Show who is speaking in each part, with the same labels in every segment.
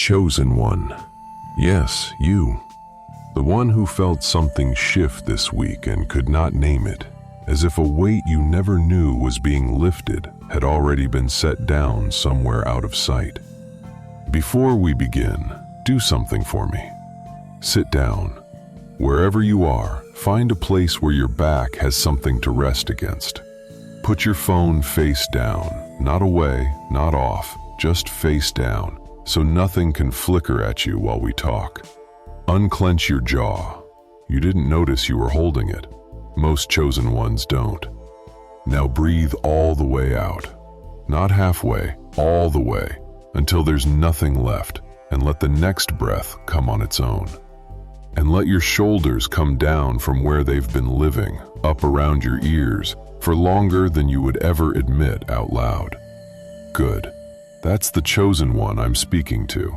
Speaker 1: chosen one. Yes, you. The one who felt something shift this week and could not name it, as if a weight you never knew was being lifted had already been set down somewhere out of sight. Before we begin, do something for me. Sit down. Wherever you are, find a place where your back has something to rest against. Put your phone face down, not away, not off, just face down, so nothing can flicker at you while we talk. Unclench your jaw. You didn't notice you were holding it. Most chosen ones don't. Now breathe all the way out. Not halfway, all the way, until there's nothing left, and let the next breath come on its own. And let your shoulders come down from where they've been living, up around your ears, for longer than you would ever admit out loud. Good. That's the chosen one I'm speaking to.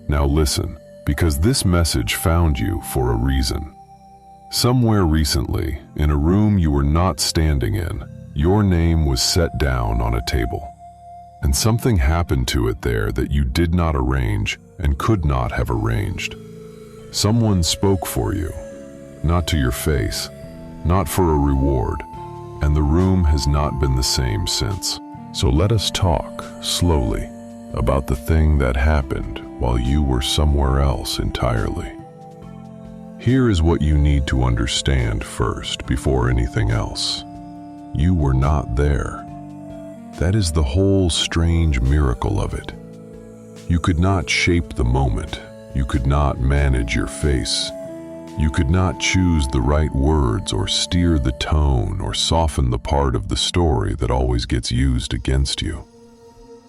Speaker 1: Now listen, because this message found you for a reason. Somewhere recently, in a room you were not standing in, your name was set down on a table. And something happened to it there that you did not arrange and could not have arranged. Someone spoke for you, not to your face, not for a reward, and the room has not been the same since. So let us talk, slowly, about the thing that happened while you were somewhere else entirely. Here is what you need to understand first before anything else. You were not there. That is the whole strange miracle of it. You could not shape the moment. You could not manage your face. You could not choose the right words or steer the tone or soften the part of the story that always gets used against you.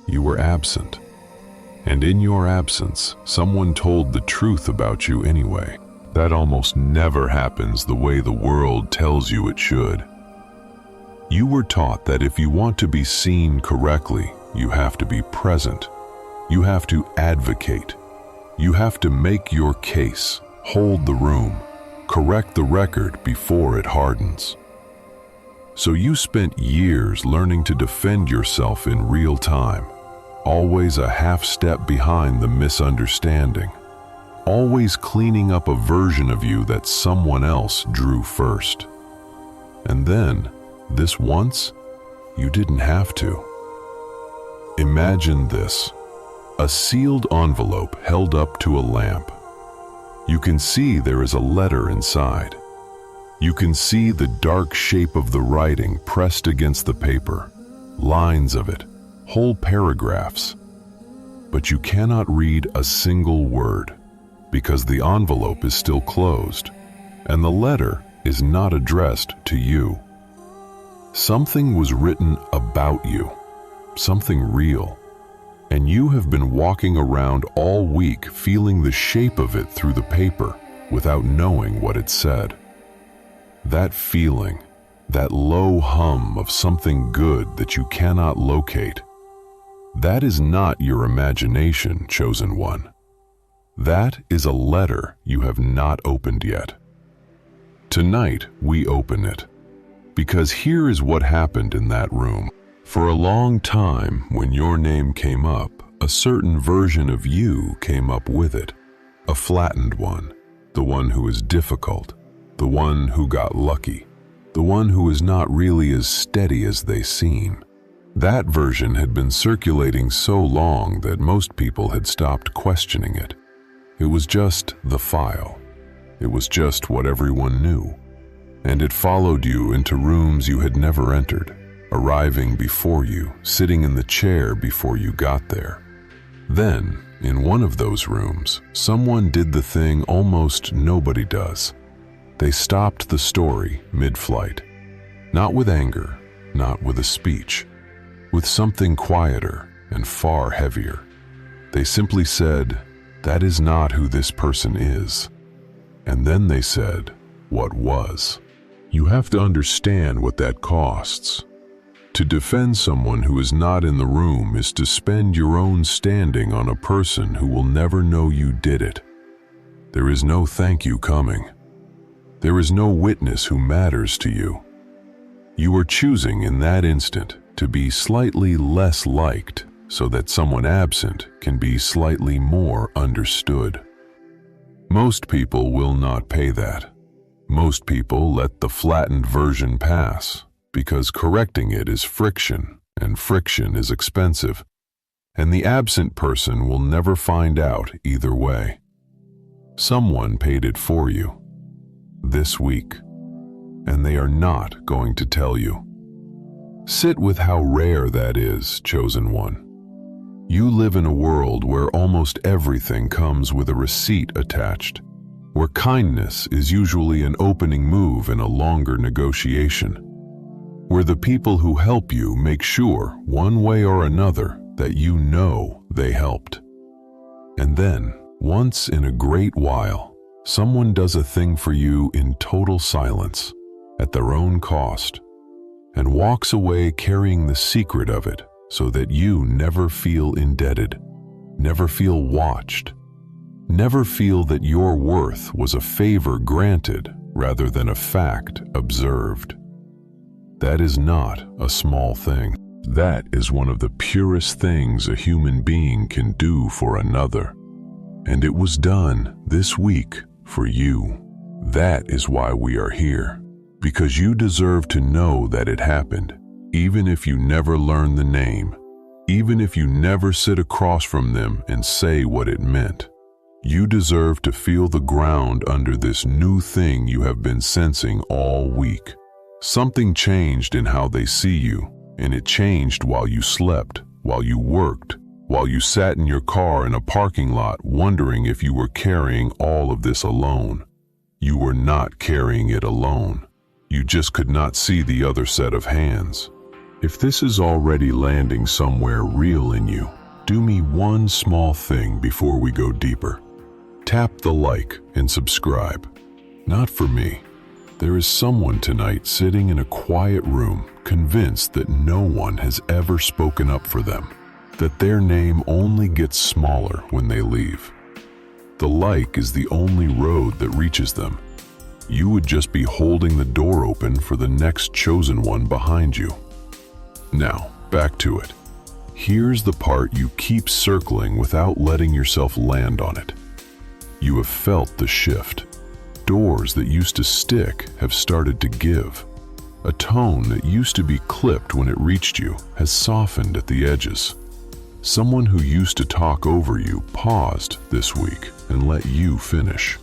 Speaker 1: You were absent. And in your absence, someone told the truth about you anyway. That almost never happens the way the world tells you it should. You were taught that if you want to be seen correctly, you have to be present. You have to advocate. You have to make your case, hold the room, correct the record before it hardens. So you spent years learning to defend yourself in real time, always a half step behind the misunderstanding, always cleaning up a version of you that someone else drew first. And then, this once, you didn't have to. Imagine this. A sealed envelope held up to a lamp. You can see there is a letter inside. You can see the dark shape of the writing pressed against the paper, lines of it, whole paragraphs. But you cannot read a single word because the envelope is still closed and the letter is not addressed to you. Something was written about you, something real. And you have been walking around all week feeling the shape of it through the paper without knowing what it said. That feeling, that low hum of something good that you cannot locate, that is not your imagination, chosen one. That is a letter you have not opened yet. Tonight we open it, because here is what happened in that room. For a long time, when your name came up, a certain version of you came up with it. A flattened one, the one who is difficult, the one who got lucky, the one who is not really as steady as they seem. That version had been circulating so long that most people had stopped questioning it. It was just the file. It was just what everyone knew. And it followed you into rooms you had never entered, arriving before you, sitting in the chair before you got there. Then, in one of those rooms, someone did the thing almost nobody does. They stopped the story mid-flight. Not with anger, not with a speech, with something quieter and far heavier. They simply said, "That is not who this person is." And then they said, "What was?" You have to understand what that costs. To defend someone who is not in the room is to spend your own standing on a person who will never know you did it. There is no thank you coming. There is no witness who matters to you. You are choosing in that instant to be slightly less liked so that someone absent can be slightly more understood. Most people will not pay that. Most people let the flattened version pass because correcting it is friction, and friction is expensive, and the absent person will never find out either way. Someone paid it for you this week, and they are not going to tell you. Sit with how rare that is, chosen one. You live in a world where almost everything comes with a receipt attached, where kindness is usually an opening move in a longer negotiation, where the people who help you make sure, one way or another, that you know they helped. And then, once in a great while, someone does a thing for you in total silence, at their own cost, and walks away carrying the secret of it so that you never feel indebted, never feel watched, never feel that your worth was a favor granted rather than a fact observed. That is not a small thing. That is one of the purest things a human being can do for another. And it was done this week for you. That is why we are here. Because you deserve to know that it happened, even if you never learn the name, even if you never sit across from them and say what it meant. You deserve to feel the ground under this new thing you have been sensing all week. Something changed in how they see you, and it changed while you slept, while you worked, while you sat in your car in a parking lot wondering if you were carrying all of this alone. You were not carrying it alone. You just could not see the other set of hands. If this is already landing somewhere real in you, do me one small thing before we go deeper. Tap the like and subscribe. Not for me. There is someone tonight sitting in a quiet room, convinced that no one has ever spoken up for them, that their name only gets smaller when they leave. The like is the only road that reaches them. You would just be holding the door open for the next chosen one behind you. Now, back to it. Here's the part you keep circling without letting yourself land on it. You have felt the shift. Doors that used to stick have started to give. A tone that used to be clipped when it reached you has softened at the edges. Someone who used to talk over you paused this week and let you finish.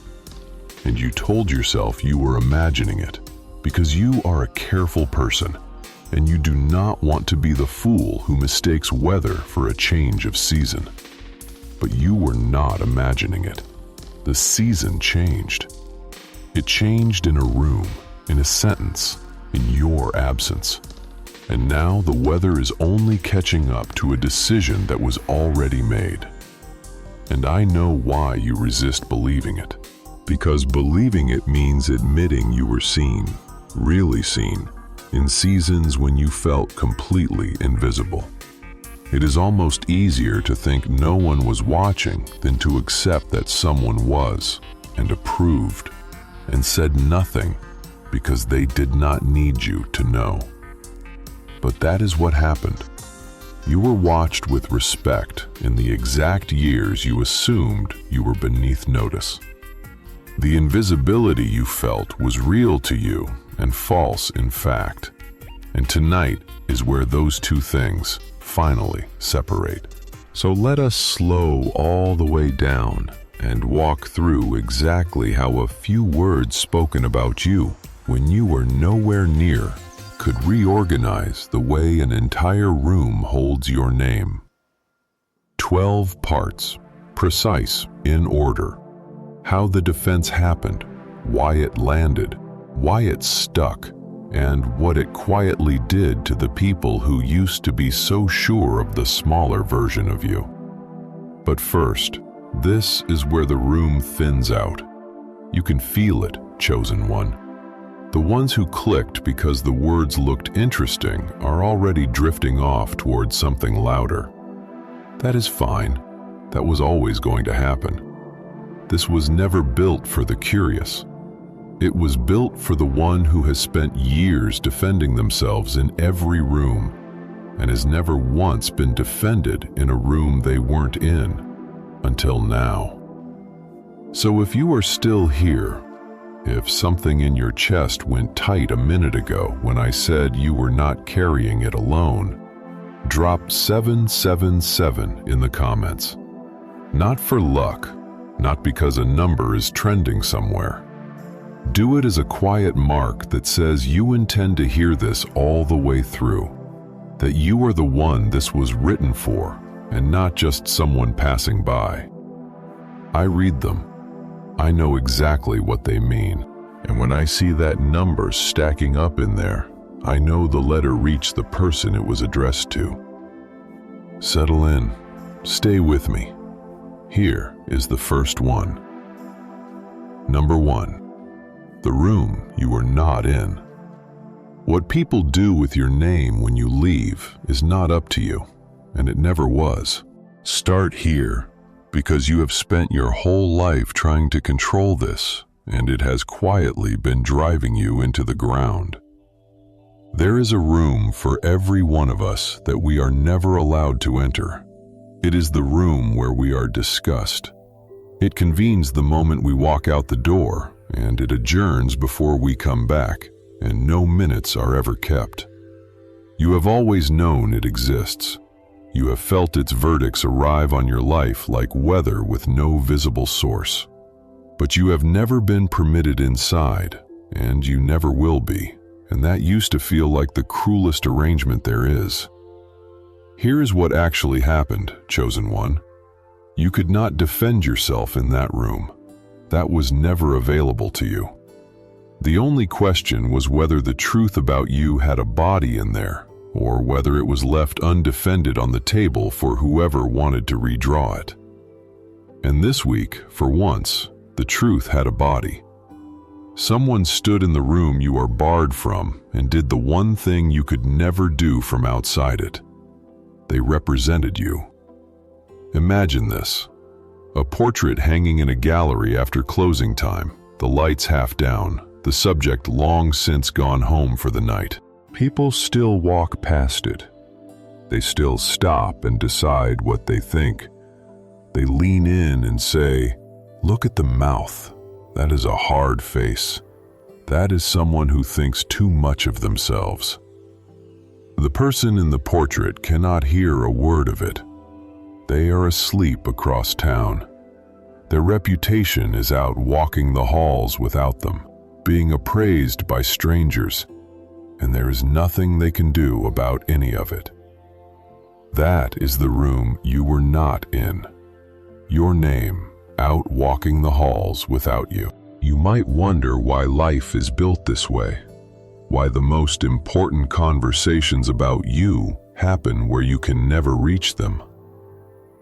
Speaker 1: And you told yourself you were imagining it, because you are a careful person, and you do not want to be the fool who mistakes weather for a change of season. But you were not imagining it. The season changed. It changed in a room, in a sentence, in your absence. And now the weather is only catching up to a decision that was already made. And I know why you resist believing it. Because believing it means admitting you were seen, really seen, in seasons when you felt completely invisible. It is almost easier to think no one was watching than to accept that someone was, and approved, and said nothing because they did not need you to know. But that is what happened. You were watched with respect in the exact years you assumed you were beneath notice. The invisibility you felt was real to you and false in fact. And tonight is where those two things finally separate. So let us slow all the way down and walk through exactly how a few words spoken about you when you were nowhere near could reorganize the way an entire room holds your name. 12 parts, precise, in order. How the defense happened, why it landed, why it stuck, and what it quietly did to the people who used to be so sure of the smaller version of you. But first, this is where the room thins out. You can feel it, chosen one. The ones who clicked because the words looked interesting are already drifting off towards something louder. That is fine. That was always going to happen. This was never built for the curious. It was built for the one who has spent years defending themselves in every room, and has never once been defended in a room they weren't in, until now. So if you are still here, if something in your chest went tight a minute ago when I said you were not carrying it alone, drop 777 in the comments. Not for luck, not because a number is trending somewhere. Do it as a quiet mark that says you intend to hear this all the way through, that you are the one this was written for and not just someone passing by. I read them. I know exactly what they mean, and when I see that number stacking up in there, I know the letter reached the person it was addressed to. Settle in. Stay with me. Here is the first one. Number 1. The room you are not in. What people do with your name when you leave is not up to you, and it never was. Start here, because you have spent your whole life trying to control this, and it has quietly been driving you into the ground. There is a room for every one of us that we are never allowed to enter. It is the room where we are discussed. It convenes the moment we walk out the door, and it adjourns before we come back, and no minutes are ever kept. You have always known it exists. You have felt its verdicts arrive on your life like weather with no visible source. But you have never been permitted inside, and you never will be, and that used to feel like the cruelest arrangement there is. Here is what actually happened, chosen one. You could not defend yourself in that room. That was never available to you. The only question was whether the truth about you had a body in there, or whether it was left undefended on the table for whoever wanted to redraw it. And this week, for once, the truth had a body. Someone stood in the room you are barred from and did the one thing you could never do from outside it. They represented you. Imagine this. A portrait hanging in a gallery after closing time, the lights half down, the subject long since gone home for the night. People still walk past it. They still stop and decide what they think. They lean in and say, "Look at the mouth. That is a hard face. That is someone who thinks too much of themselves." The person in the portrait cannot hear a word of it. They are asleep across town. Their reputation is out walking the halls without them, being appraised by strangers, and there is nothing they can do about any of it. That is the room you were not in. Your name, out walking the halls without you. You might wonder why life is built this way, why the most important conversations about you happen where you can never reach them.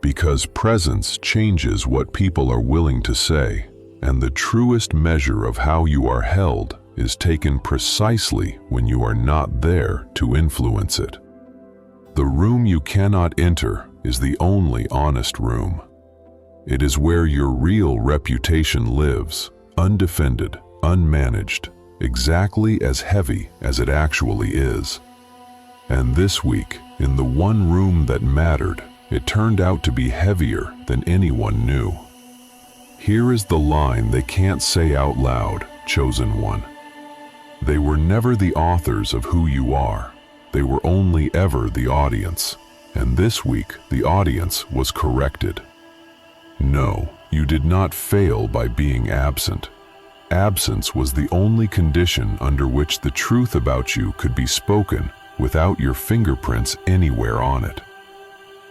Speaker 1: Because presence changes what people are willing to say, and the truest measure of how you are held is taken precisely when you are not there to influence it. The room you cannot enter is the only honest room. It is where your real reputation lives, undefended, unmanaged, exactly as heavy as it actually is. And this week, in the one room that mattered, it turned out to be heavier than anyone knew. Here is the line they can't say out loud, chosen one. They were never the authors of who you are. They were only ever the audience. And this week, the audience was corrected. No, you did not fail by being absent. Absence was the only condition under which the truth about you could be spoken without your fingerprints anywhere on it.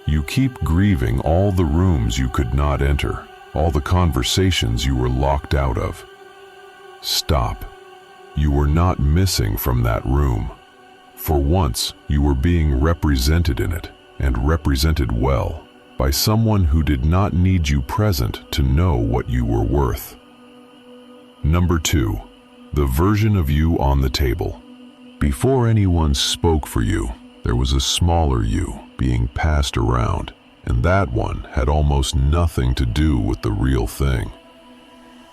Speaker 1: You keep grieving all the rooms you could not enter, all the conversations you were locked out of. Stop. You were not missing from that room. For once, you were being represented in it, and represented well, by someone who did not need you present to know what you were worth. Number 2, the version of you on the table. Before anyone spoke for you, there was a smaller you being passed around, and that one had almost nothing to do with the real thing.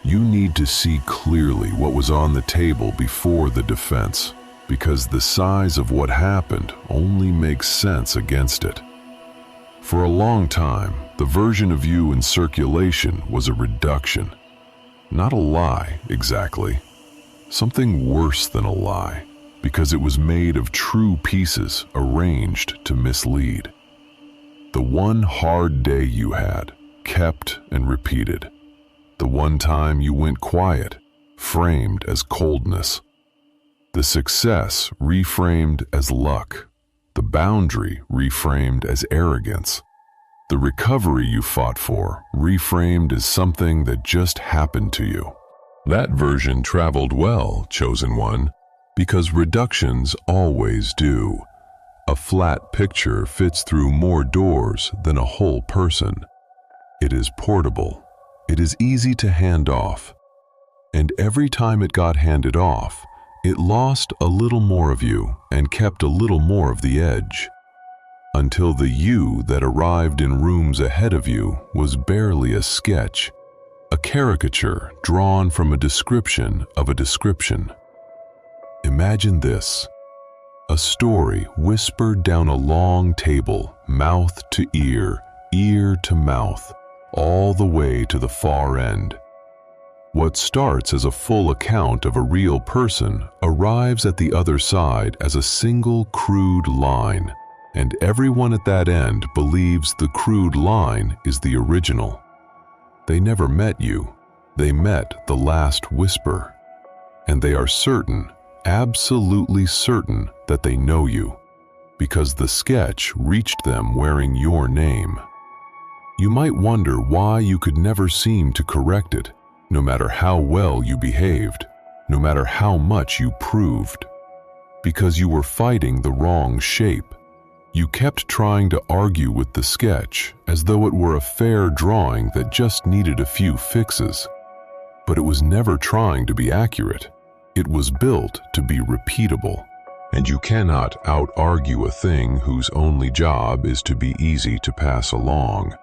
Speaker 1: You need to see clearly what was on the table before the defense. because the size of what happened only makes sense against it. For a long time, the version of you in circulation was a reduction. Not a lie, exactly. Something worse than a lie, because it was made of true pieces arranged to mislead. The one hard day you had, kept and repeated. The one time you went quiet, framed as coldness. The success reframed as luck. The boundary reframed as arrogance. The recovery you fought for reframed as something that just happened to you. That version traveled well, chosen one, because reductions always do. A flat picture fits through more doors than a whole person. It is portable. It is easy to hand off. And every time it got handed off, it lost a little more of you and kept a little more of the edge. Until the you that arrived in rooms ahead of you was barely a sketch, a caricature drawn from a description of a description. Imagine this: a story whispered down a long table, mouth to ear to mouth, all the way to the far end. What starts as a full account of a real person arrives at the other side as a single crude line, and everyone at that end believes the crude line is the original. They never met you. They met the last whisper. And they are certain, absolutely certain, that they know you, because the sketch reached them wearing your name. You might wonder why you could never seem to correct it, no matter how well you behaved, no matter how much you proved. Because you were fighting the wrong shape. You kept trying to argue with the sketch as though it were a fair drawing that just needed a few fixes. But it was never trying to be accurate. It was built to be repeatable. And you cannot out-argue a thing whose only job is to be easy to pass along.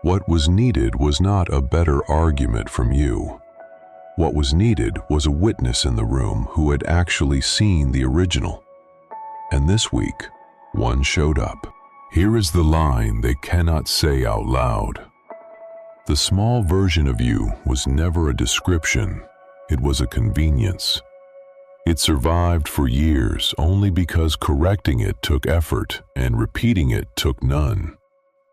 Speaker 1: What was needed was not a better argument from you. What was needed was a witness in the room who had actually seen the original. And this week, one showed up. Here is the line they cannot say out loud. The small version of you was never a description. It was a convenience. It survived for years only because correcting it took effort and repeating it took none.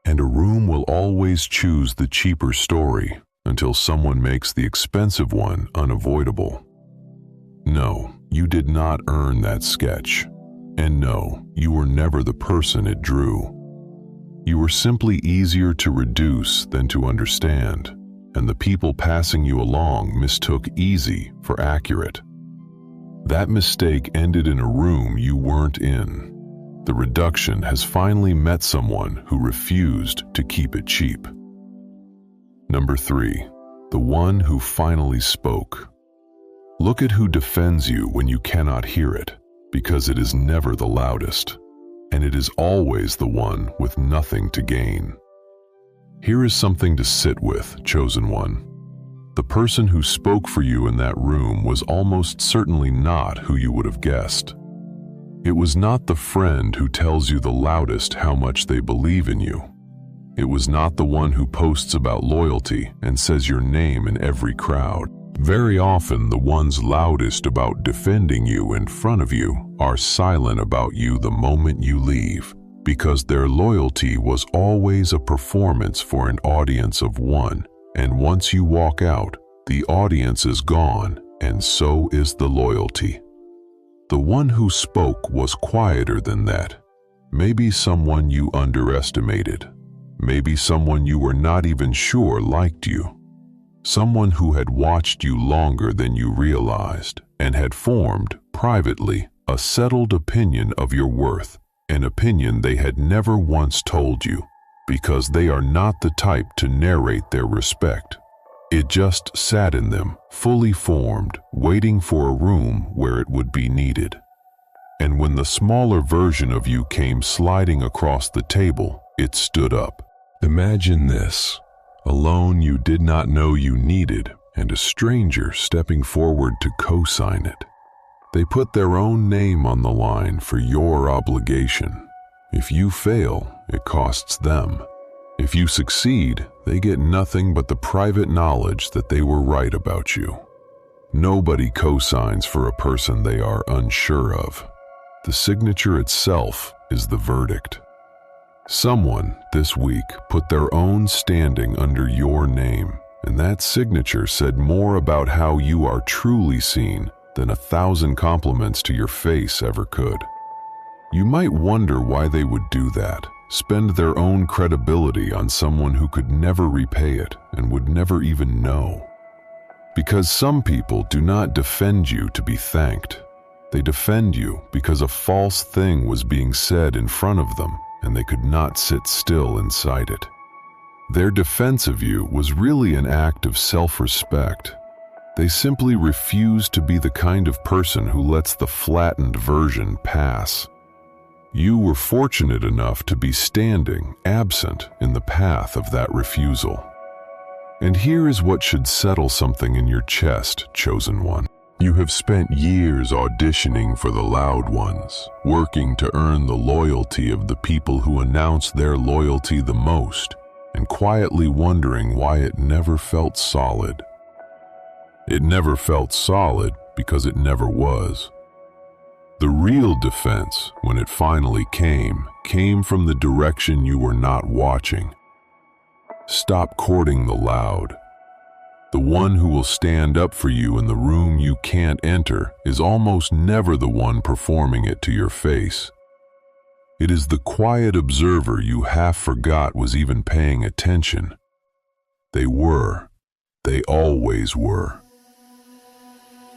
Speaker 1: And a room will always choose the cheaper story until someone makes the expensive one unavoidable. No, you did not earn that sketch. And no, you were never the person it drew. You were simply easier to reduce than to understand, and the people passing you along mistook easy for accurate. That mistake ended in a room you weren't in. The reduction has finally met someone who refused to keep it cheap. Number 3, the one who finally spoke. Look at who defends you when you cannot hear it, because it is never the loudest, and it is always the one with nothing to gain. Here is something to sit with, chosen one. The person who spoke for you in that room was almost certainly not who you would have guessed. It was not the friend who tells you the loudest how much they believe in you. It was not the one who posts about loyalty and says your name in every crowd. Very often, the ones loudest about defending you in front of you are silent about you the moment you leave, because their loyalty was always a performance for an audience of one, and once you walk out, the audience is gone, and so is the loyalty. The one who spoke was quieter than that. Maybe someone you underestimated. Maybe someone you were not even sure liked you. Someone who had watched you longer than you realized and had formed, privately, a settled opinion of your worth, an opinion they had never once told you, because they are not the type to narrate their respect. It just sat in them, fully formed, waiting for a room where it would be needed. And when the smaller version of you came sliding across the table, it stood up. Imagine this: a loan you did not know you needed, and a stranger stepping forward to co-sign it. They put their own name on the line for your obligation. If you fail, it costs them. If you succeed, they get nothing but the private knowledge that they were right about you. Nobody co-signs for a person they are unsure of. The signature itself is the verdict. Someone this week put their own standing under your name, and that signature said more about how you are truly seen than 1,000 compliments to your face ever could. You might wonder why they would do that, spend their own credibility on someone who could never repay it and would never even know. Because some people do not defend you to be thanked. They defend you because a false thing was being said in front of them and they could not sit still inside it. Their defense of you was really an act of self-respect. They simply refuse to be the kind of person who lets the flattened version pass. You were fortunate enough to be standing, absent, in the path of that refusal. And here is what should settle something in your chest, chosen one. You have spent years auditioning for the loud ones, working to earn the loyalty of the people who announce their loyalty the most, and quietly wondering why it never felt solid. It never felt solid because it never was. The real defense, when it finally came from the direction you were not watching. Stop courting the loud. The one who will stand up for you in the room you can't enter is almost never the one performing it to your face. It is the quiet observer you half forgot was even paying attention. They were. They always were.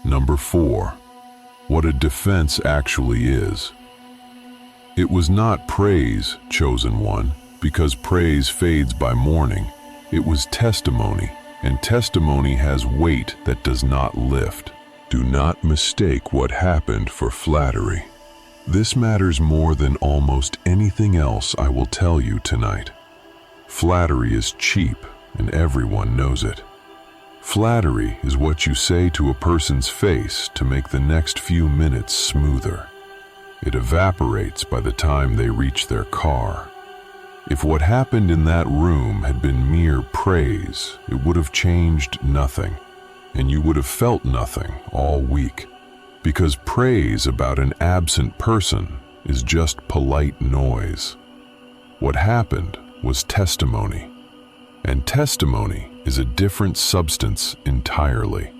Speaker 1: Number 4. What a defense actually is. It was not praise, chosen one, because praise fades by morning. It was testimony, and testimony has weight that does not lift. Do not mistake what happened for flattery. This matters more than almost anything else I will tell you tonight. Flattery is cheap, and everyone knows it. Flattery is what you say to a person's face to make the next few minutes smoother. It evaporates by the time they reach their car. If what happened in that room had been mere praise, it would have changed nothing, and you would have felt nothing all week, because praise about an absent person is just polite noise. What happened was testimony, and testimony is a different substance entirely.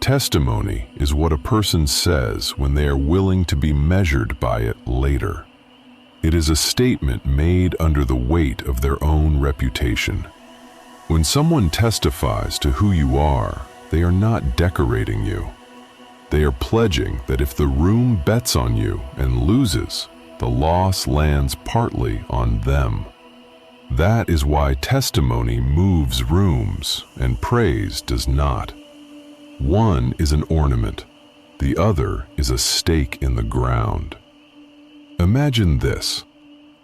Speaker 1: Testimony is what a person says when they are willing to be measured by it later. It is a statement made under the weight of their own reputation. When someone testifies to who you are, they are not decorating you. They are pledging that if the room bets on you and loses, the loss lands partly on them. That is why testimony moves rooms and praise does not. One is an ornament, the other is a stake in the ground. Imagine this: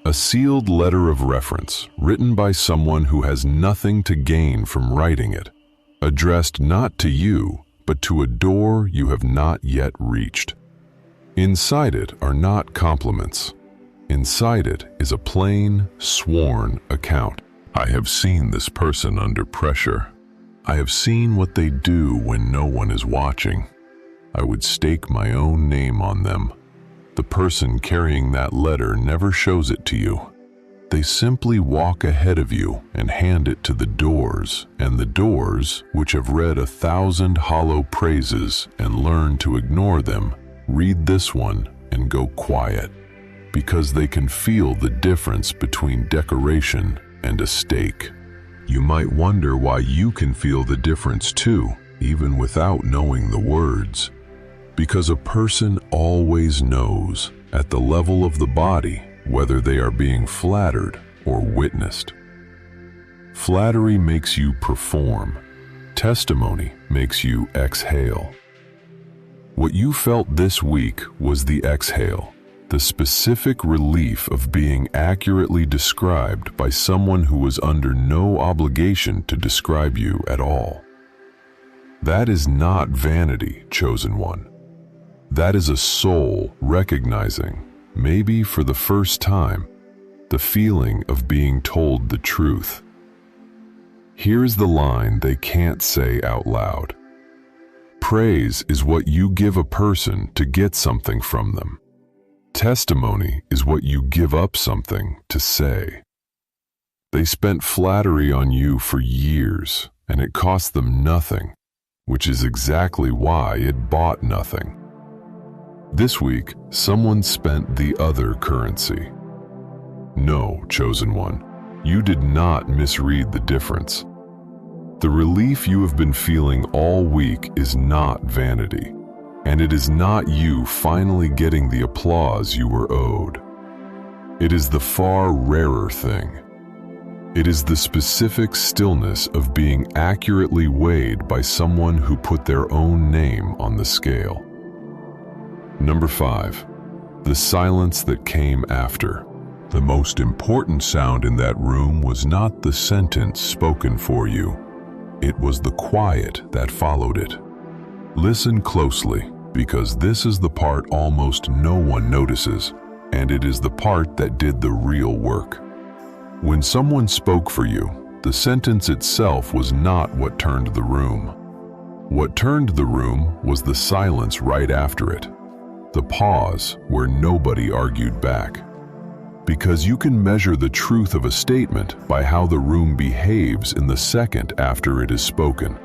Speaker 1: a sealed letter of reference written by someone who has nothing to gain from writing it, addressed not to you, but to a door you have not yet reached. Inside it are not compliments. Inside it is a plain, sworn account. I have seen this person under pressure. I have seen what they do when no one is watching. I would stake my own name on them. The person carrying that letter never shows it to you. They simply walk ahead of you and hand it to the doors, and the doors, which have read 1,000 hollow praises and learned to ignore them, read this one and go quiet, because they can feel the difference between decoration and a stake. You might wonder why you can feel the difference too, even without knowing the words. Because a person always knows, at the level of the body, whether they are being flattered or witnessed. Flattery makes you perform. Testimony makes you exhale. What you felt this week was the exhale, the specific relief of being accurately described by someone who was under no obligation to describe you at all. That is not vanity, chosen one. That is a soul recognizing, maybe for the first time, the feeling of being told the truth. Here's the line they can't say out loud. Praise is what you give a person to get something from them. Testimony is what you give up something to say. They spent flattery on you for years, and it cost them nothing, which is exactly why it bought nothing. This week, someone spent the other currency. No, chosen one, you did not misread the difference. The relief you have been feeling all week is not vanity, and it is not you finally getting the applause you were owed. It is the far rarer thing. It is the specific stillness of being accurately weighed by someone who put their own name on the scale. Number 5, the silence that came after. The most important sound in that room was not the sentence spoken for you. It was the quiet that followed it. Listen closely, because this is the part almost no one notices, and it is the part that did the real work. When someone spoke for you, the sentence itself was not what turned the room. What turned the room was the silence right after it, the pause where nobody argued back. Because you can measure the truth of a statement by how the room behaves in the second after it is spoken.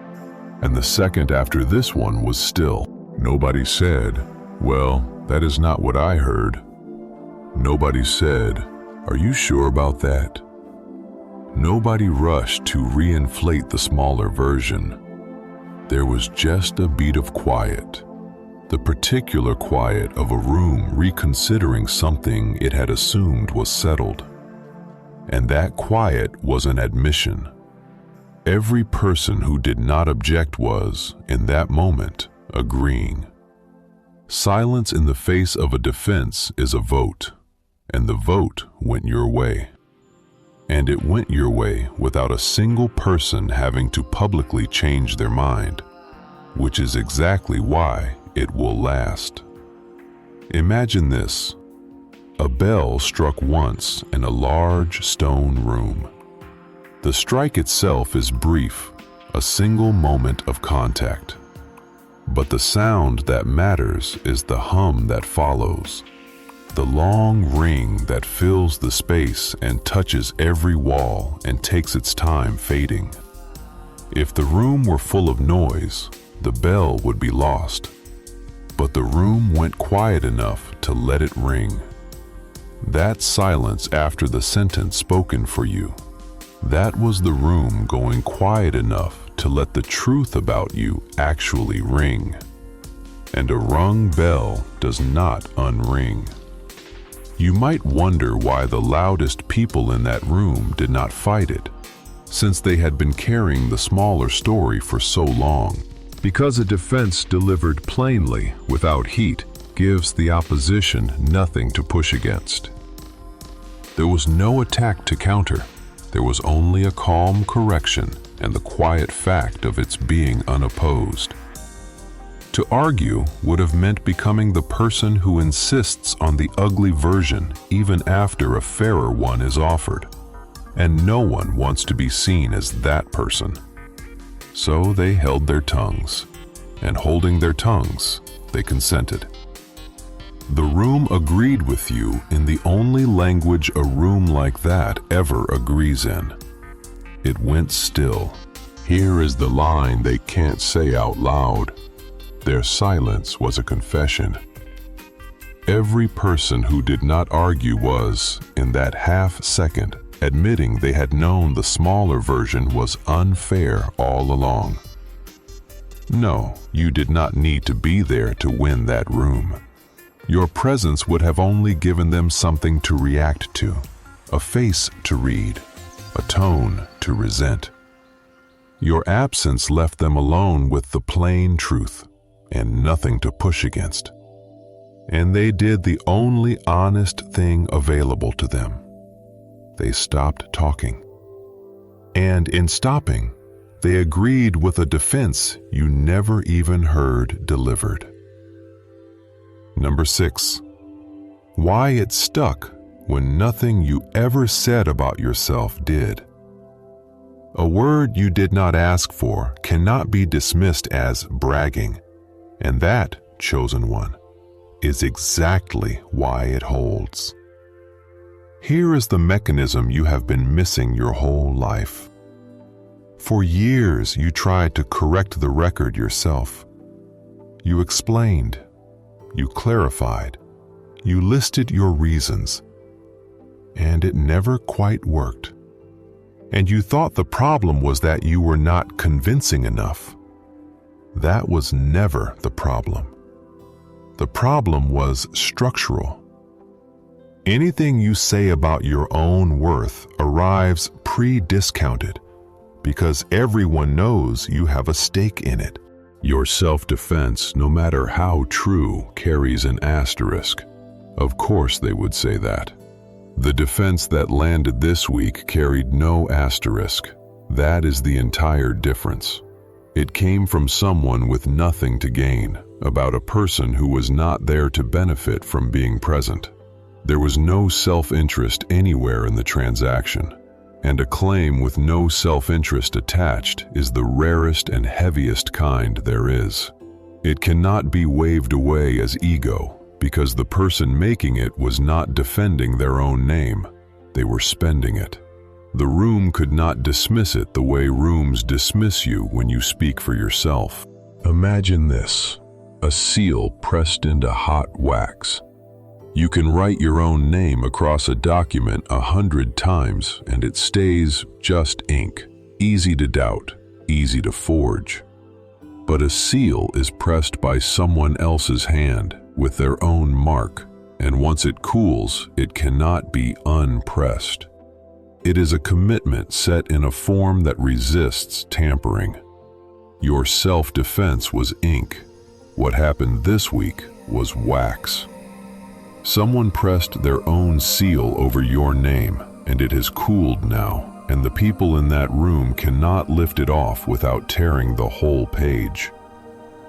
Speaker 1: And the second after this one was still. Nobody said, "Well, that is not what I heard." Nobody said, "Are you sure about that?" Nobody rushed to reinflate the smaller version. There was just a beat of quiet. The particular quiet of a room reconsidering something it had assumed was settled. And that quiet was an admission. Every person who did not object was, in that moment, agreeing. Silence in the face of a defense is a vote, and the vote went your way. And it went your way without a single person having to publicly change their mind, which is exactly why it will last. Imagine this. A bell struck once in a large stone room. The strike itself is brief, a single moment of contact. But the sound that matters is the hum that follows, the long ring that fills the space and touches every wall and takes its time fading. If the room were full of noise, the bell would be lost. But the room went quiet enough to let it ring. That silence after the sentence spoken for you, that was the room going quiet enough to let the truth about you actually ring. And a rung bell does not unring. You might wonder why the loudest people in that room did not fight it, since they had been carrying the smaller story for so long. Because a defense delivered plainly, without heat, gives the opposition nothing to push against. There was no attack to counter. There was only a calm correction and the quiet fact of its being unopposed. To argue would have meant becoming the person who insists on the ugly version even after a fairer one is offered. And no one wants to be seen as that person. So they held their tongues, and holding their tongues, they consented. The room agreed with you in the only language a room like that ever agrees in. It went still. Here is the line they can't say out loud. Their silence was a confession. Every person who did not argue was, in that half second, admitting they had known the smaller version was unfair all along. No, you did not need to be there to win that room. Your presence would have only given them something to react to, a face to read, a tone to resent. Your absence left them alone with the plain truth and nothing to push against. And they did the only honest thing available to them. They stopped talking. And in stopping, they agreed with a defense you never even heard delivered. Number 6. Why it stuck when nothing you ever said about yourself did. A word you did not ask for cannot be dismissed as bragging, and that, chosen one, is exactly why it holds. Here is the mechanism you have been missing your whole life. For years you tried to correct the record yourself. You explained, you clarified, you listed your reasons, and it never quite worked. And you thought the problem was that you were not convincing enough. That was never the problem. The problem was structural. Anything you say about your own worth arrives pre-discounted because everyone knows you have a stake in it. Your self-defense, no matter how true, carries an asterisk. Of course they would say that. The defense that landed this week carried no asterisk. That is the entire difference. It came from someone with nothing to gain, about a person who was not there to benefit from being present. There was no self-interest anywhere in the transaction, and a claim with no self-interest attached is the rarest and heaviest kind there is. It cannot be waved away as ego, because the person making it was not defending their own name, they were spending it. The room could not dismiss it the way rooms dismiss you when you speak for yourself. Imagine this, a seal pressed into hot wax. You can write your own name across a document 100 times and it stays just ink, easy to doubt, easy to forge. But a seal is pressed by someone else's hand with their own mark, and once it cools, it cannot be unpressed. It is a commitment set in a form that resists tampering. Your self-defense was ink. What happened this week was wax. Someone pressed their own seal over your name, and it has cooled now, and the people in that room cannot lift it off without tearing the whole page.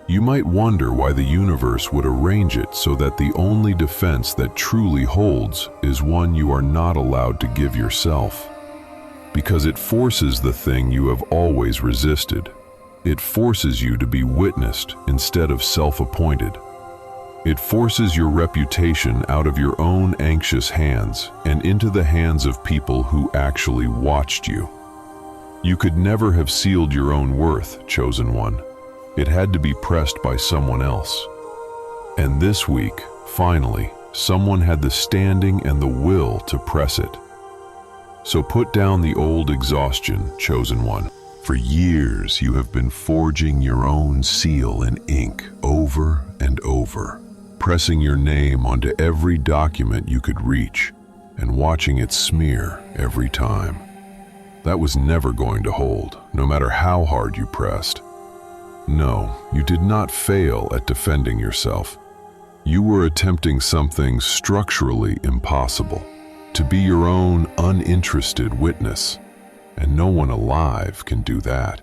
Speaker 1: You might wonder why the universe would arrange it so that the only defense that truly holds is one you are not allowed to give yourself. Because it forces the thing you have always resisted. It forces you to be witnessed instead of self-appointed. It forces your reputation out of your own anxious hands and into the hands of people who actually watched you. You could never have sealed your own worth, chosen one. It had to be pressed by someone else. And this week, finally, someone had the standing and the will to press it. So put down the old exhaustion, chosen one. For years, you have been forging your own seal in ink over and over, pressing your name onto every document you could reach and watching it smear every time. That was never going to hold, no matter how hard you pressed. No, you did not fail at defending yourself. You were attempting something structurally impossible, to be your own uninterested witness, and no one alive can do that.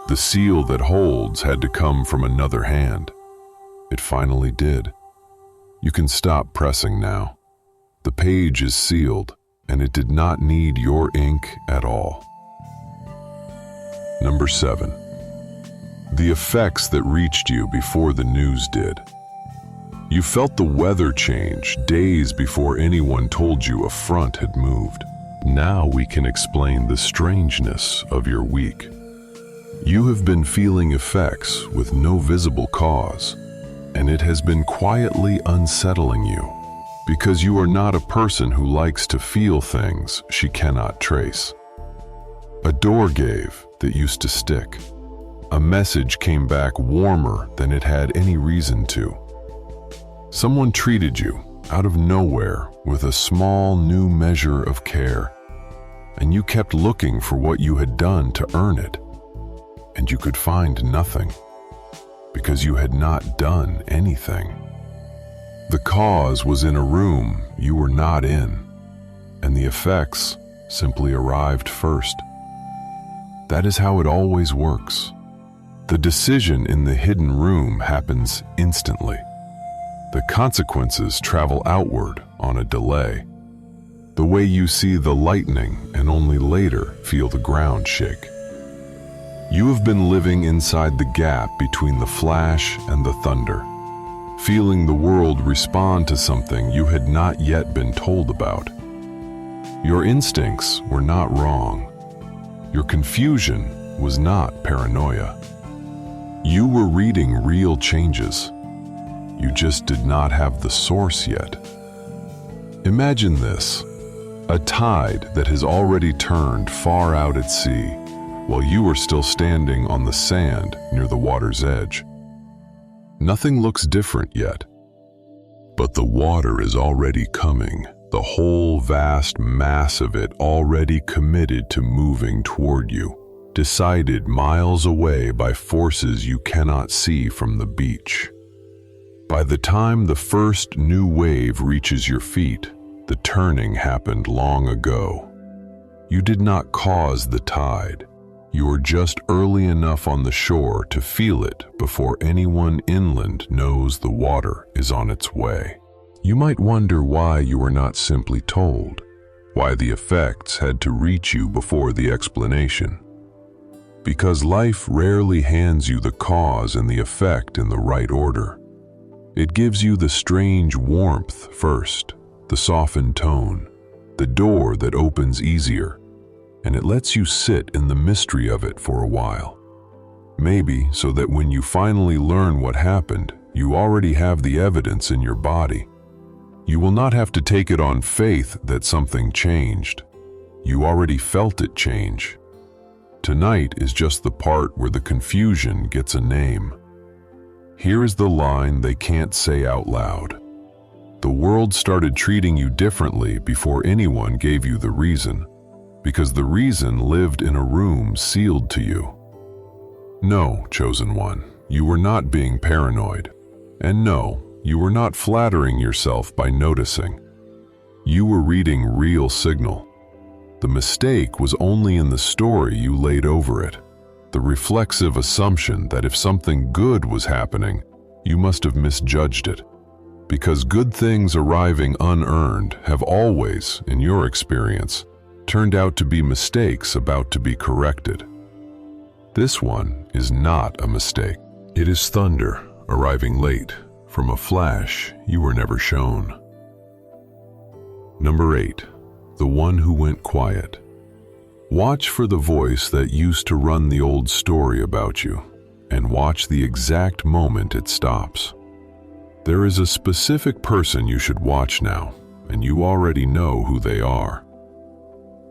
Speaker 1: The seal that holds had to come from another hand. It finally did. You can stop pressing now. The page is sealed, and it did not need your ink at all. Number 7. The effects that reached you before the news did. You felt the weather change days before anyone told you a front had moved. Now we can explain the strangeness of your week. You have been feeling effects with no visible cause, and it has been quietly unsettling you, because you are not a person who likes to feel things she cannot trace. A door gave that used to stick. A message came back warmer than it had any reason to. Someone treated you, out of nowhere, with a small new measure of care, and you kept looking for what you had done to earn it, and you could find nothing, because you had not done anything. The cause was in a room you were not in, and the effects simply arrived first. That is how it always works. The decision in the hidden room happens instantly. The consequences travel outward on a delay. The way you see the lightning and only later feel the ground shake. You have been living inside the gap between the flash and the thunder, feeling the world respond to something you had not yet been told about. Your instincts were not wrong. Your confusion was not paranoia. You were reading real changes. You just did not have the source yet. Imagine this, a tide that has already turned far out at sea, while you are still standing on the sand near the water's edge. Nothing looks different yet, but the water is already coming, the whole vast mass of it already committed to moving toward you, decided miles away by forces you cannot see from the beach. By the time the first new wave reaches your feet, the turning happened long ago. You did not cause the tide. You are just early enough on the shore to feel it before anyone inland knows the water is on its way. You might wonder why you were not simply told, why the effects had to reach you before the explanation. Because life rarely hands you the cause and the effect in the right order. It gives you the strange warmth first, the softened tone, the door that opens easier, and it lets you sit in the mystery of it for a while. Maybe so that when you finally learn what happened, you already have the evidence in your body. You will not have to take it on faith that something changed. You already felt it change. Tonight is just the part where the confusion gets a name. Here is the line they can't say out loud. The world started treating you differently before anyone gave you the reason, because the reason lived in a room sealed to you. No, chosen one, you were not being paranoid. And no, you were not flattering yourself by noticing. You were reading real signal. The mistake was only in the story you laid over it, the reflexive assumption that if something good was happening, you must have misjudged it. Because good things arriving unearned have always, in your experience, turned out to be mistakes about to be corrected. This one is not a mistake. It is thunder arriving late from a flash you were never shown. Number 8, the one who went quiet. Watch for the voice that used to run the old story about you, and watch the exact moment it stops. There is a specific person you should watch now, and you already know who they are.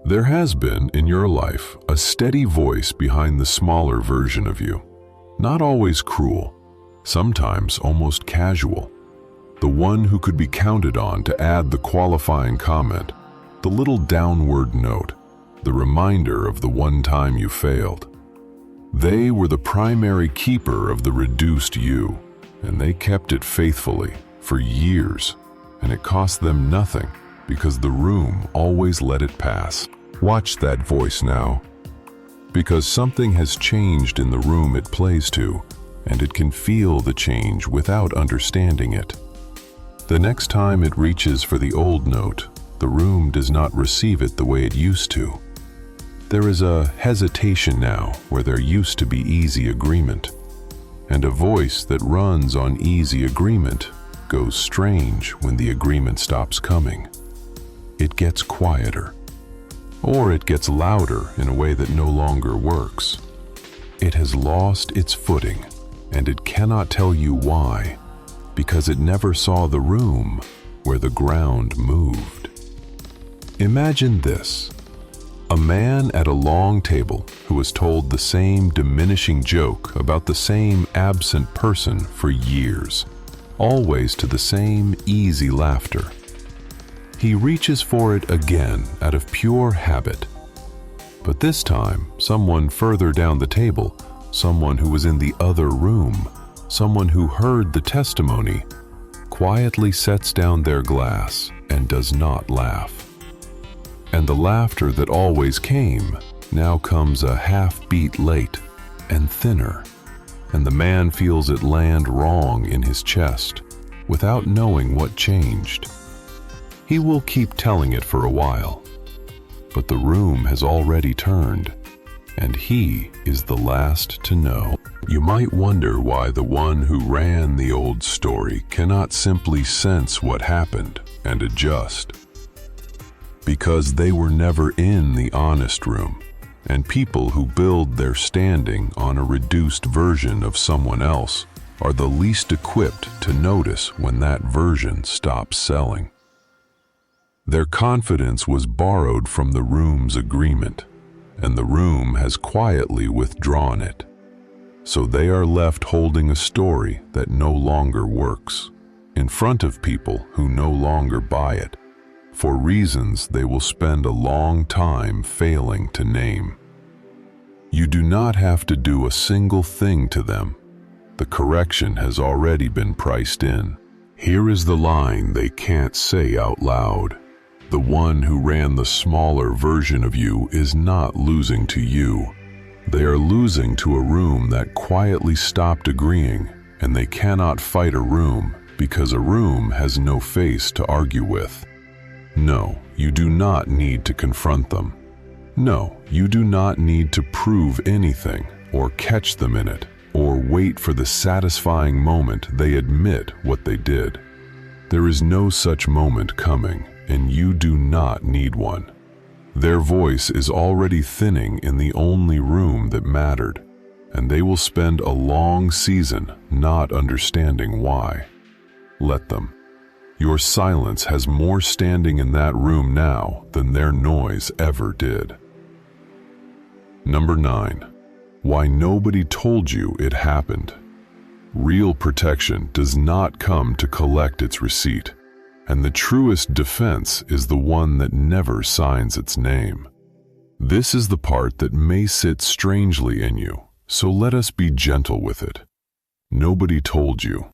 Speaker 1: There has been, in your life, a steady voice behind the smaller version of you. Not always cruel, sometimes almost casual. The one who could be counted on to add the qualifying comment, the little downward note, the reminder of the one time you failed. They were the primary keeper of the reduced you, and they kept it faithfully for years, and it cost them nothing because the room always let it pass. Watch that voice now, because something has changed in the room it plays to, and it can feel the change without understanding it. The next time it reaches for the old note, the room does not receive it the way it used to. There is a hesitation now where there used to be easy agreement, and a voice that runs on easy agreement goes strange when the agreement stops coming. It gets quieter, or it gets louder in a way that no longer works. It has lost its footing, and it cannot tell you why, because it never saw the room where the ground moved. Imagine this: a man at a long table who has told the same diminishing joke about the same absent person for years, always to the same easy laughter. He reaches for it again out of pure habit. But this time, someone further down the table, someone who was in the other room, someone who heard the testimony, quietly sets down their glass and does not laugh. And the laughter that always came now comes a half-beat late and thinner, and the man feels it land wrong in his chest, without knowing what changed. He will keep telling it for a while, but the room has already turned, and he is the last to know. You might wonder why the one who ran the old story cannot simply sense what happened and adjust. Because they were never in the honest room, and people who build their standing on a reduced version of someone else are the least equipped to notice when that version stops selling. Their confidence was borrowed from the room's agreement, and the room has quietly withdrawn it. So they are left holding a story that no longer works, in front of people who no longer buy it, for reasons they will spend a long time failing to name. You do not have to do a single thing to them. The correction has already been priced in. Here is the line they can't say out loud. The one who ran the smaller version of you is not losing to you. They are losing to a room that quietly stopped agreeing, and they cannot fight a room because a room has no face to argue with. No, you do not need to confront them. No, you do not need to prove anything or catch them in it or wait for the satisfying moment they admit what they did. There is no such moment coming, and you do not need one. Their voice is already thinning in the only room that mattered, and they will spend a long season not understanding why. Let them. Your silence has more standing in that room now than their noise ever did. Number 9. Why nobody told you it happened. Real protection does not come to collect its receipt, and the truest defense is the one that never signs its name. This is the part that may sit strangely in you, so let us be gentle with it. Nobody told you.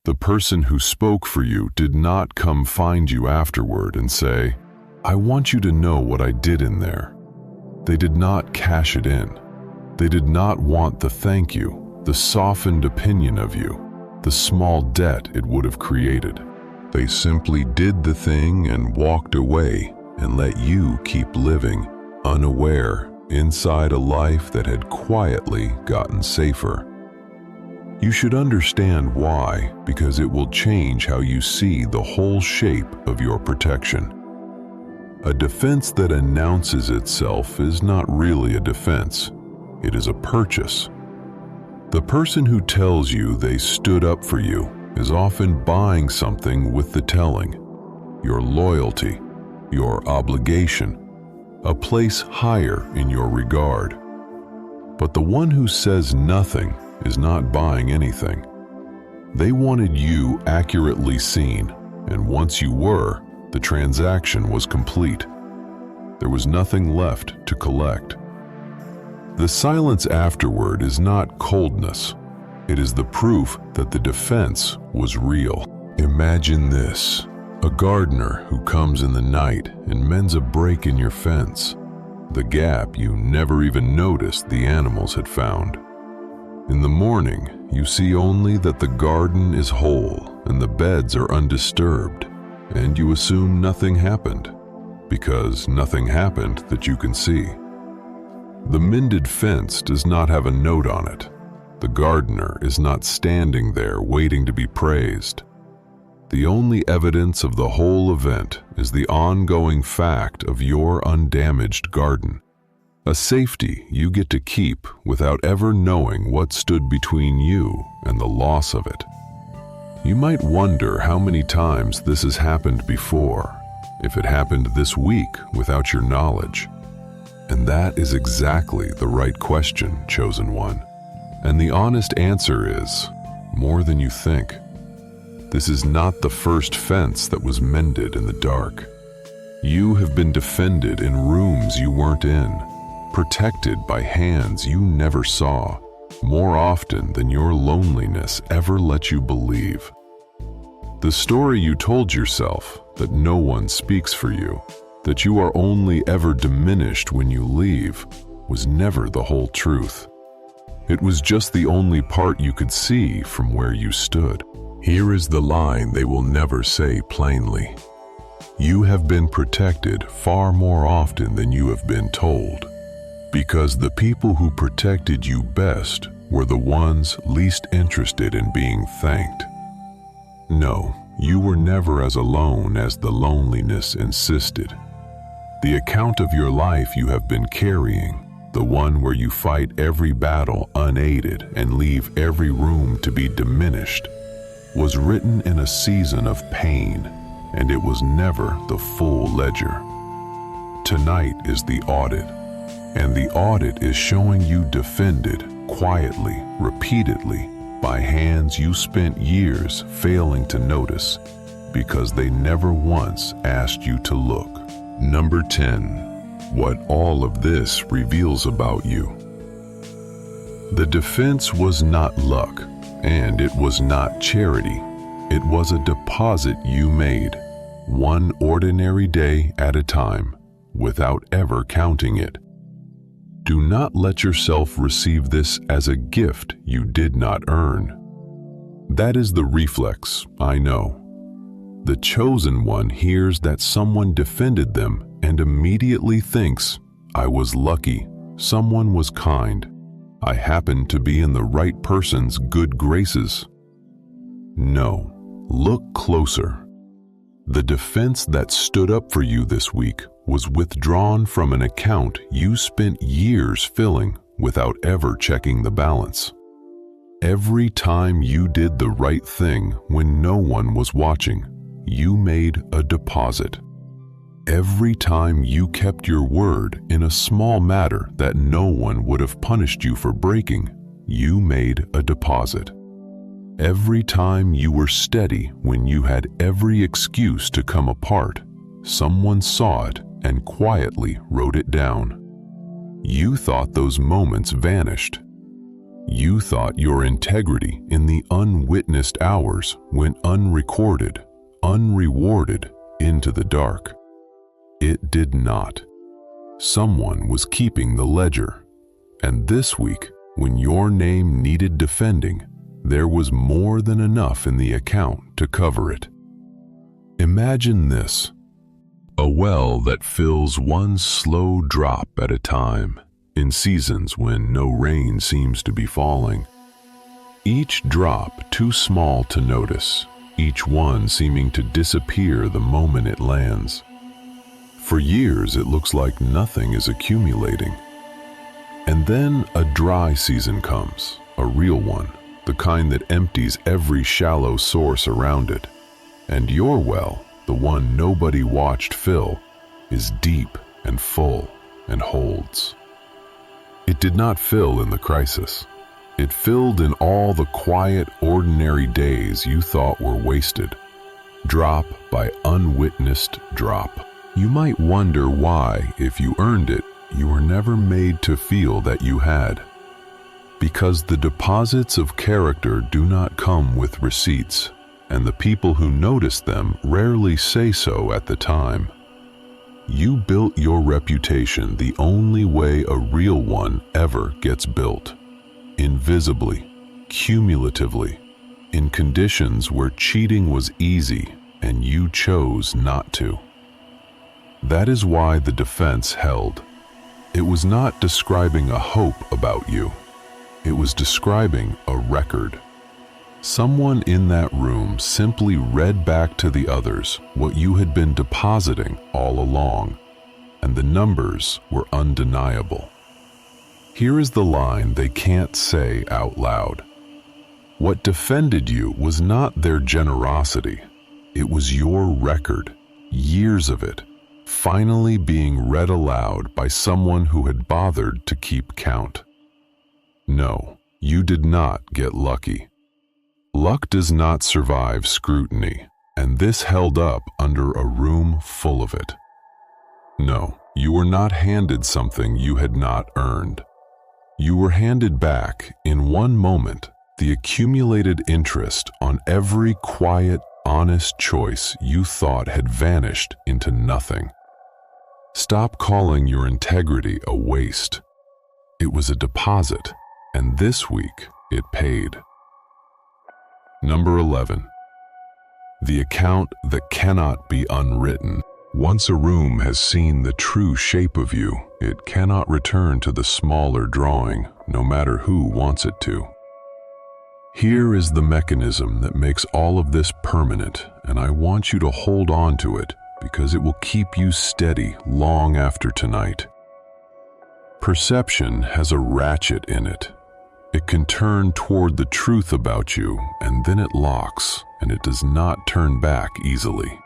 Speaker 1: The person who spoke for you did not come find you afterward and say, "I want you to know what I did in there." They did not cash it in. They did not want the thank you, the softened opinion of you, the small debt it would have created. They simply did the thing and walked away and let you keep living, unaware, inside a life that had quietly gotten safer. You should understand why, because it will change how you see the whole shape of your protection. A defense that announces itself is not really a defense. It is a purchase. The person who tells you they stood up for you is often buying something with the telling: your loyalty, your obligation, a place higher in your regard. But the one who says nothing is not buying anything. They wanted you accurately seen, and once you were, the transaction was complete. There was nothing left to collect. The silence afterward is not coldness. It is the proof that the defense was real. Imagine this: a gardener who comes in the night and mends a break in your fence, the gap you never even noticed the animals had found. In the morning, you see only that the garden is whole and the beds are undisturbed, and you assume nothing happened, because nothing happened that you can see. The mended fence does not have a note on it. The gardener is not standing there waiting to be praised. The only evidence of the whole event is the ongoing fact of your undamaged garden, a safety you get to keep without ever knowing what stood between you and the loss of it. You might wonder how many times this has happened before, if it happened this week without your knowledge. And that is exactly the right question, chosen one. And the honest answer is, more than you think. This is not the first fence that was mended in the dark. You have been defended in rooms you weren't in, protected by hands you never saw, more often than your loneliness ever let you believe. The story you told yourself, that no one speaks for you, that you are only ever diminished when you leave, was never the whole truth. It was just the only part you could see from where you stood. Here is the line they will never say plainly. You have been protected far more often than you have been told, because the people who protected you best were the ones least interested in being thanked. No, you were never as alone as the loneliness insisted. The account of your life you have been carrying, the one where you fight every battle unaided and leave every room to be diminished, was written in a season of pain, and it was never the full ledger. Tonight is the audit, and the audit is showing you defended quietly, repeatedly, by hands you spent years failing to notice because they never once asked you to look. Number 10. What all of this reveals about you. The defense was not luck, and it was not charity. It was a deposit you made, one ordinary day at a time, without ever counting it. Do not let yourself receive this as a gift you did not earn. That is the reflex, I know. The chosen one hears that someone defended them and immediately thinks, I was lucky, someone was kind, I happened to be in the right person's good graces. No, look closer. The defense that stood up for you this week was withdrawn from an account you spent years filling without ever checking the balance. Every time you did the right thing when no one was watching, you made a deposit. Every time you kept your word in a small matter that no one would have punished you for breaking, you made a deposit. Every time you were steady when you had every excuse to come apart, someone saw it and quietly wrote it down. You thought those moments vanished. You thought your integrity in the unwitnessed hours went unrecorded, unrewarded into the dark. It did not. Someone was keeping the ledger, and this week, when your name needed defending, there was more than enough in the account to cover it. Imagine this: a well that fills one slow drop at a time, in seasons when no rain seems to be falling. Each drop too small to notice, each one seeming to disappear the moment it lands. For years it looks like nothing is accumulating. And then a dry season comes, a real one, the kind that empties every shallow source around it. And your well, the one nobody watched fill, is deep and full and holds. It did not fill in the crisis. It filled in all the quiet, ordinary days you thought were wasted, drop by unwitnessed drop. You might wonder why, if you earned it, you were never made to feel that you had. Because the deposits of character do not come with receipts, and the people who notice them rarely say so at the time. You built your reputation the only way a real one ever gets built. Invisibly, cumulatively, in conditions where cheating was easy and you chose not to. That is why the defense held. It was not describing a hope about you. It was describing a record. Someone in that room simply read back to the others what you had been depositing all along, and the numbers were undeniable. Here is the line they can't say out loud. What defended you was not their generosity. It was your record, years of it, finally being read aloud by someone who had bothered to keep count. No, you did not get lucky. Luck does not survive scrutiny, and this held up under a room full of it. No, you were not handed something you had not earned. You were handed back, in one moment, the accumulated interest on every quiet, honest choice you thought had vanished into nothing. Stop calling your integrity a waste. It was a deposit, and this week it paid. Number 11. the account that cannot be unwritten. Once a room has seen the true shape of you, it cannot return to the smaller drawing, no matter who wants it to. Here is the mechanism that makes all of this permanent, and I want you to hold on to it because it will keep you steady long after tonight. Perception has a ratchet in it. It can turn toward the truth about you, and then it locks, and it does not turn back easily.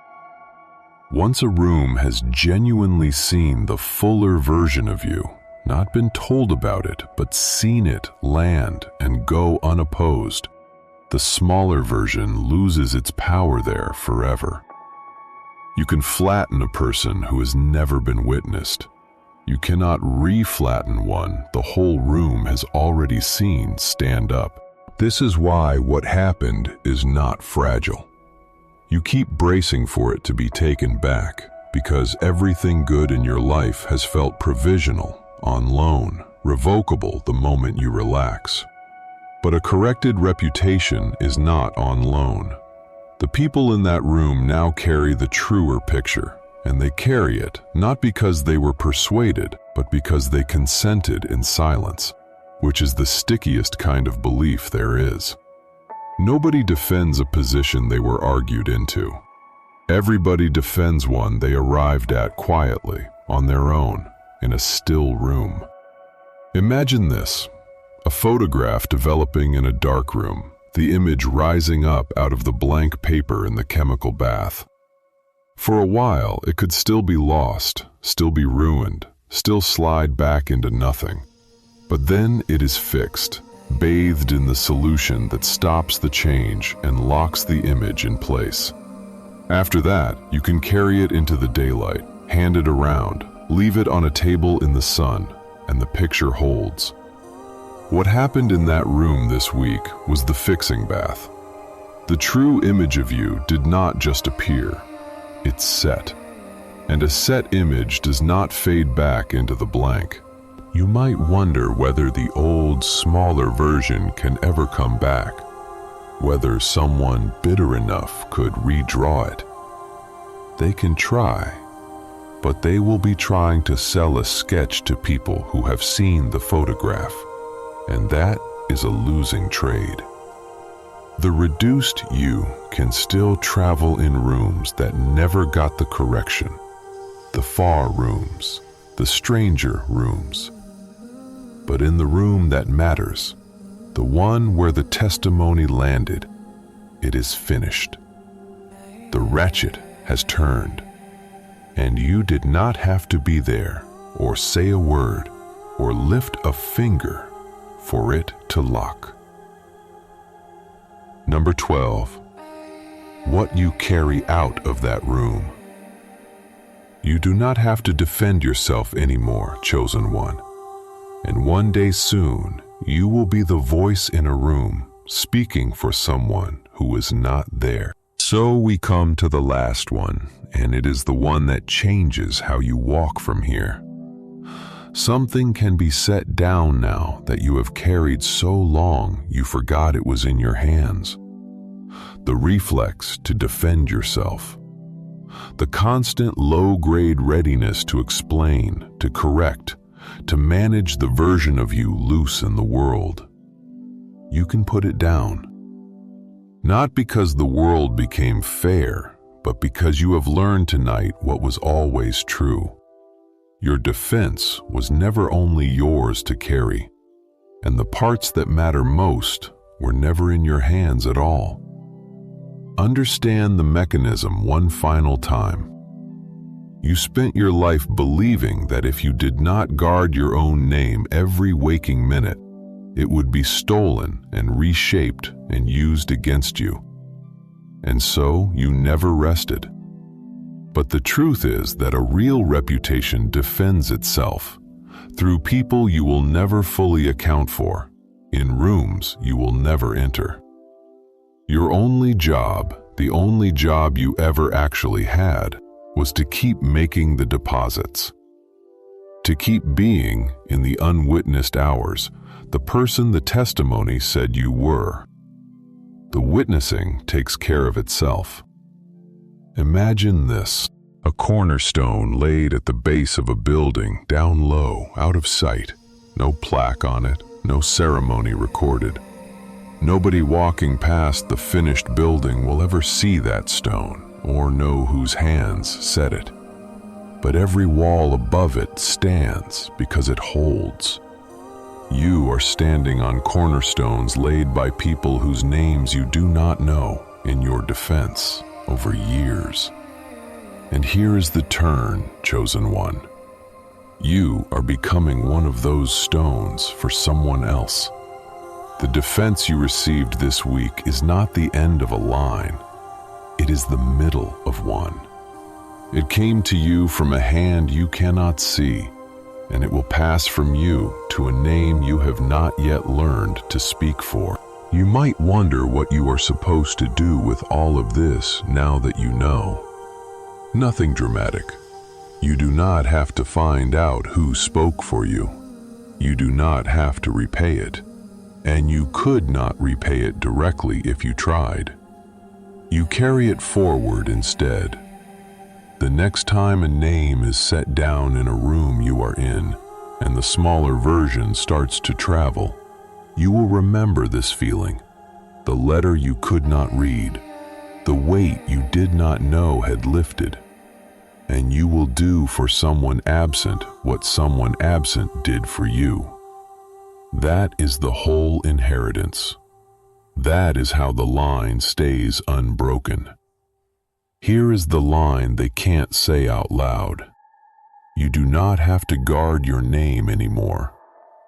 Speaker 1: Once a room has genuinely seen the fuller version of you, not been told about it, but seen it land and go unopposed, the smaller version loses its power there forever. You can flatten a person who has never been witnessed. You cannot re-flatten one the whole room has already seen stand up. This is why what happened is not fragile. You keep bracing for it to be taken back because everything good in your life has felt provisional, on loan, revocable the moment you relax. But a corrected reputation is not on loan. The people in that room now carry the truer picture, and they carry it not because they were persuaded, but because they consented in silence, which is the stickiest kind of belief there is. Nobody defends a position they were argued into. Everybody defends one they arrived at quietly, on their own, in a still room. Imagine this, a photograph developing in a dark room, the image rising up out of the blank paper in the chemical bath. For a while, it could still be lost, still be ruined, still slide back into nothing. But then it is fixed, bathed in the solution that stops the change and locks the image in place. After that, you can carry it into the daylight, hand it around, leave it on a table in the sun, and the picture holds. What happened in that room this week was the fixing bath. The true image of you did not just appear, it set. And a set image does not fade back into the blank. You might wonder whether the old, smaller version can ever come back, whether someone bitter enough could redraw it. They can try, but they will be trying to sell a sketch to people who have seen the photograph, and that is a losing trade. The reduced you can still travel in rooms that never got the correction, the far rooms, the stranger rooms. But in the room that matters, the one where the testimony landed, it is finished. The ratchet has turned, and you did not have to be there or say a word or lift a finger for it to lock. Number 12, what you carry out of that room. You do not have to defend yourself anymore, chosen one. And one day soon, you will be the voice in a room speaking for someone who is not there. So we come to the last one, and it is the one that changes how you walk from here. Something can be set down now that you have carried so long you forgot it was in your hands. The reflex to defend yourself. The constant low-grade readiness to explain, to correct, to manage the version of you loose in the world. You can put it down. Not because the world became fair, but because you have learned tonight what was always true. Your defense was never only yours to carry, and the parts that matter most were never in your hands at all. Understand the mechanism one final time. You spent your life believing that if you did not guard your own name every waking minute, it would be stolen and reshaped and used against you. And so you never rested. But the truth is that a real reputation defends itself through people you will never fully account for, in rooms you will never enter. Your only job, the only job you ever actually had, was to keep making the deposits. To keep being, in the unwitnessed hours, the person the testimony said you were. The witnessing takes care of itself. Imagine this: a cornerstone laid at the base of a building, down low, out of sight. No plaque on it, no ceremony recorded. Nobody walking past the finished building will ever see that stone or know whose hands set it. But every wall above it stands because it holds. You are standing on cornerstones laid by people whose names you do not know in your defense over years. And here is the turn, chosen one. You are becoming one of those stones for someone else. The defense you received this week is not the end of a line. It is the middle of one. It came to you from a hand you cannot see, and it will pass from you to a name you have not yet learned to speak for. You might wonder what you are supposed to do with all of this now that you know. Nothing dramatic. You do not have to find out who spoke for you. You do not have to repay it, and you could not repay it directly if you tried. You carry it forward instead. The next time a name is set down in a room you are in, and the smaller version starts to travel, you will remember this feeling, the letter you could not read, the weight you did not know had lifted, and you will do for someone absent what someone absent did for you. That is the whole inheritance. That is how the line stays unbroken. Here is the line they can't say out loud. You do not have to guard your name anymore,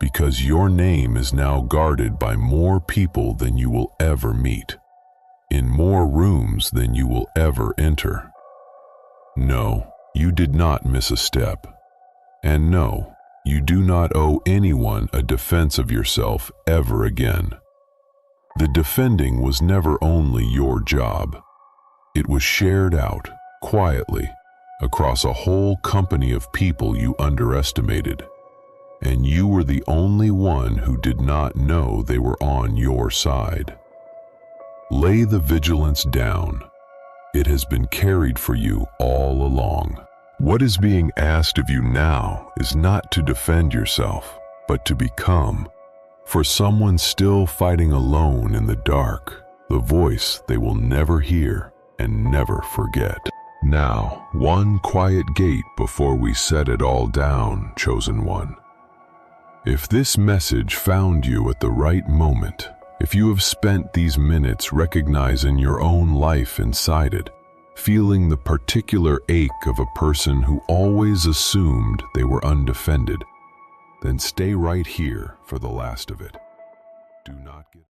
Speaker 1: because your name is now guarded by more people than you will ever meet, in more rooms than you will ever enter. No, you did not miss a step. And no, you do not owe anyone a defense of yourself ever again. The defending was never only your job. It was shared out, quietly, across a whole company of people you underestimated. And you were the only one who did not know they were on your side. Lay the vigilance down. It has been carried for you all along. What is being asked of you now is not to defend yourself, but to become, for someone still fighting alone in the dark, the voice they will never hear and never forget. Now, one quiet gate before we set it all down, chosen one. If this message found you at the right moment, if you have spent these minutes recognizing your own life inside it, feeling the particular ache of a person who always assumed they were undefended, then stay right here for the last of it. Do not get